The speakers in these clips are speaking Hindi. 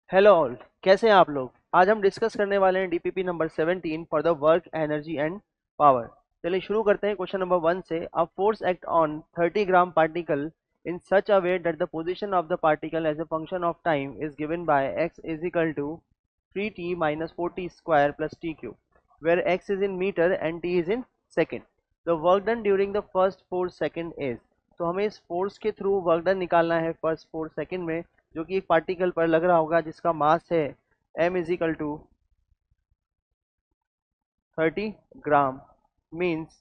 हेलो ऑल, कैसे हैं आप लोग। आज हम डिस्कस करने वाले हैं DPP number 17 for the work energy and power. चलिए शुरू करते हैं क्वेश्चन नंबर 1 से। A force act on 30 gram particle in such a way that the position of the particle as a function of time is given by x is equal to 3t minus 4t square plus t cube, where x is in meter and t is in second. The work done during the first 4 second is। तो हमें इस फोर्स के थ्रू वर्क डन निकालना है फर्स्ट 4 सेकंड में, जो कि एक पार्टिकल पर लग रहा होगा जिसका मास है m is equal to 30 gram, means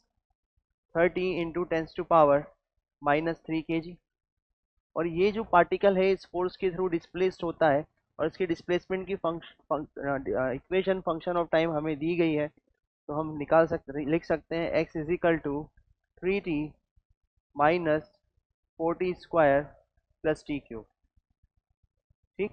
30 into tens to power -3 kg। और ये जो पार्टिकल है इस फोर्स के थ्रू डिस्प्लेस्ड होता है, और इसके डिस्प्लेसमेंट की इक्वेशन फंक्शन ऑफ टाइम हमें दी गई है। तो हम निकाल सकते लिख सकते हैं x is equal to 3t minus 4t square plus t cube. ठीक,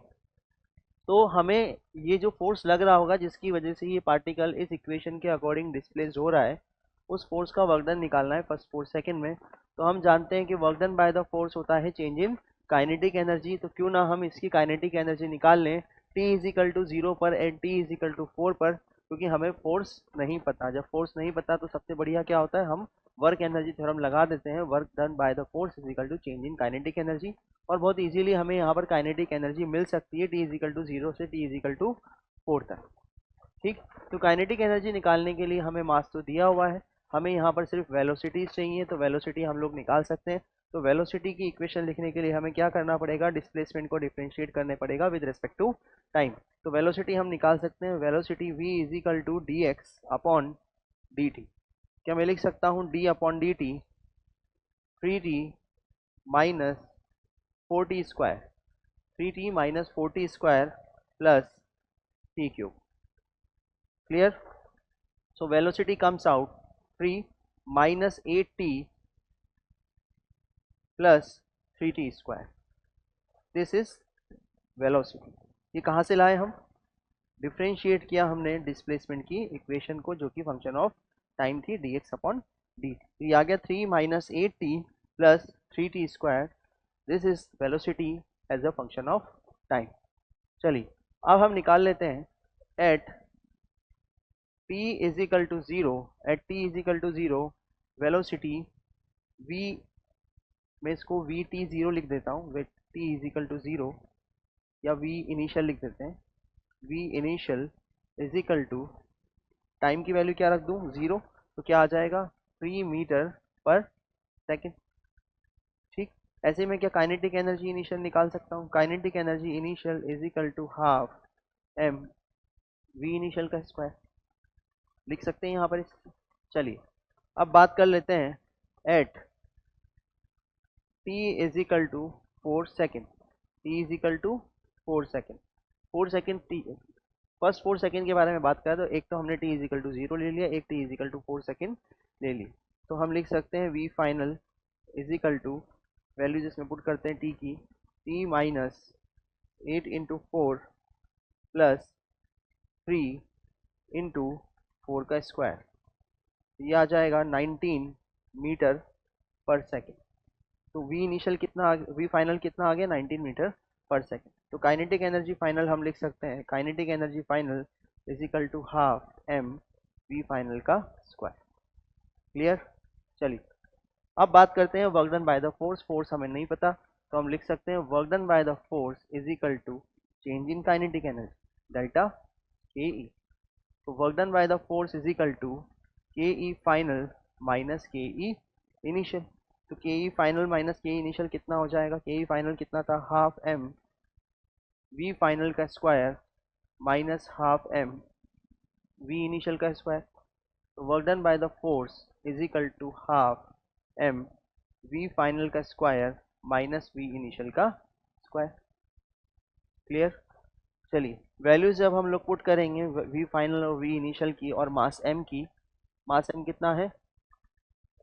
तो हमें ये जो फोर्स लग रहा होगा जिसकी वजह से ये पार्टिकल इस इक्वेशन के अकॉर्डिंग डिस्प्लेस्ड हो रहा है, उस फोर्स का वर्क डन निकालना है फर्स्ट 4 सेकंड में। तो हम जानते हैं कि work done by the force होता है चेंज इन काइनेटिक एनर्जी। तो क्यों ना हम इसकी काइनेटिक एनर्जी निकाल लें टी इज इक्वल टू 0 पर and t is equal to 4 पर, क्योंकि हमें फोर्स नहीं पता। जब फोर्स नहीं पता तो सबसे बढ़िया क्या होता है, हम वर्क एनर्जी थ्योरम लगा देते हैं। Work done by the force is equal to change in kinetic energy, और बहुत इजीली हमें यहाँ पर काइनेटिक एनर्जी मिल सकती है टी इज इक्वल टू 0 से टी इज इक्वल टू 4 तक। ठीक, तो काइनेटिक एनर्जी निकालने के लिए हमें मास तो दिया हुआ है, हमें यहाँ पर सिर्फ वेलोसिटीज चाहिए। तो वेलोसिटी हम लोग निकाल सकते हैं। तो वेलोसिटी की इक्वेशन लिखने के लिए हमें क्या करना पड़ेगा, डिस्प्लेसमेंट को डिफरेंशिएट करने पड़ेगा विद रिस्पेक्ट टू टाइम। तो वेलोसिटी हम निकाल सकते हैं, velocity v is equal to d x upon d t. क्या मैं लिख सकता हूँ d upon d t 3t minus 4t square, 3t minus 4t square plus t cube. Clear. So velocity comes out 3 minus 8t plus 3t square. This is velocity. ये कहाँ से लाए हम, डिफ्रेंशिएट किया हमने डिस्प्लेसमेंट की इक्वेशन को, जो कि फंक्शन ऑफ टाइम थी डी एक्स अपॉन डी। तो ये आ गया 3 minus 8t plus 3t square. This is velocity as a function of time. चलिए अब हम निकाल लेते हैं at t is equal to 0, at t is equal to 0 velocity v, मैं इसको वी टी 0 लिख देता हूँ, with t is equal to 0, या v इनिशियल लिख देते हैं। v initial is equal to time की वैल्यू क्या रख दूँ 0, तो क्या आ जाएगा 3 मीटर पर सेकेंड। ठीक, ऐसे में क्या काइनेटिक एनर्जी इनिशियल निकाल सकता हूँ। Kinetic energy initial is equal to half m v initial का स्क्वायर लिख सकते हैं यहाँ पर। चलिए अब बात कर लेते हैं at t is equal to 4 second. t is equal to 4 second, 4 second t, first 4 second के बारे में बात करें तो एक तो हमने t इज इक्वल टू 0 ले लिया, एक t is equal to 4 second ले ली। तो हम लिख सकते हैं v final is equal to, value जिसमें पुट करते हैं t की, t minus 8 into 4 plus 3 into 4 का स्क्वायर, ये आ जाएगा 19 मीटर पर सेकेंड। तो v इनिशियल कितना, v फाइनल कितना आ गया 19 मीटर पर सेकेंड। तो काइनेटिक एनर्जी फाइनल हम लिख सकते हैं, kinetic energy final is equal to half m v final का स्क्वायर। क्लियर। चलिए अब बात करते हैं work done by the force. Force हमें नहीं पता, तो हम लिख सकते हैं work done by the force is equal to change in kinetic energy delta K E. तो work done by the force is equal to K E final minus के ई इनिशियल। तो के ई फाइनल माइनस के ई इनिशियल कितना हो जाएगा, के ई फाइनल कितना था, हाफ एम वी फाइनल का square minus half m v initial का स्क्वायर। तो work done by the force is equal to half m v final का स्क्वायर माइनस वी इनिशियल का स्क्वायर। क्लियर। चलिए वैल्यूज जब हम लोग पुट करेंगे वी फाइनल और वी इनिशियल की और मास एम की, मास एम कितना है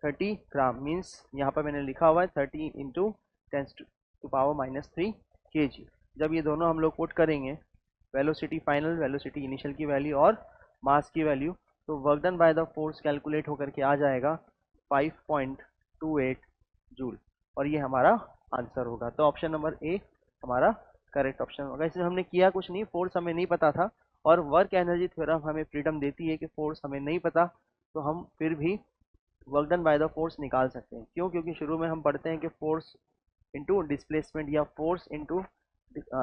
30 ग्राम, मीन्स यहाँ पर मैंने लिखा हुआ है 30 इंटू 10⁻³ kg। जब ये दोनों हम लोग पुट करेंगे, वेलोसिटी फाइनल, वेलोसिटी इनिशियल की वैल्यू और मास की वैल्यू, तो work done by the force calculate होकर के आ जाएगा 5.28 जूल, और ये हमारा आंसर होगा। तो ऑप्शन नंबर ए हमारा करेक्ट ऑप्शन होगा। इसमें हमने किया कुछ नहीं, फोर्स हमें नहीं पता था और वर्क एनर्जी थ्योरम हमें फ्रीडम देती है कि फोर्स हमें नहीं पता तो हम फिर भी work done by the force निकाल सकते हैं। क्यों? क्योंकि शुरू में हम पढ़ते हैं कि फोर्स इंटू डिस्प्लेसमेंट या force into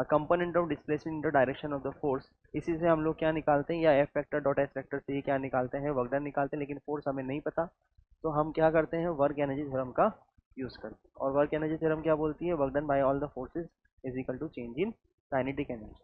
component of displacement in the direction of the force, इसी से हम लोग क्या निकालते हैं, या F factor dot S factor से ये क्या निकालते हैं, वर्क डन निकालते हैं। लेकिन फोर्स हमें नहीं पता तो हम क्या करते हैं, वर्क एनर्जी थ्योरम का यूज करते हैं। और वर्क एनर्जी थ्योरम क्या बोलती है, work done by all the forces is equal to change in kinetic energy.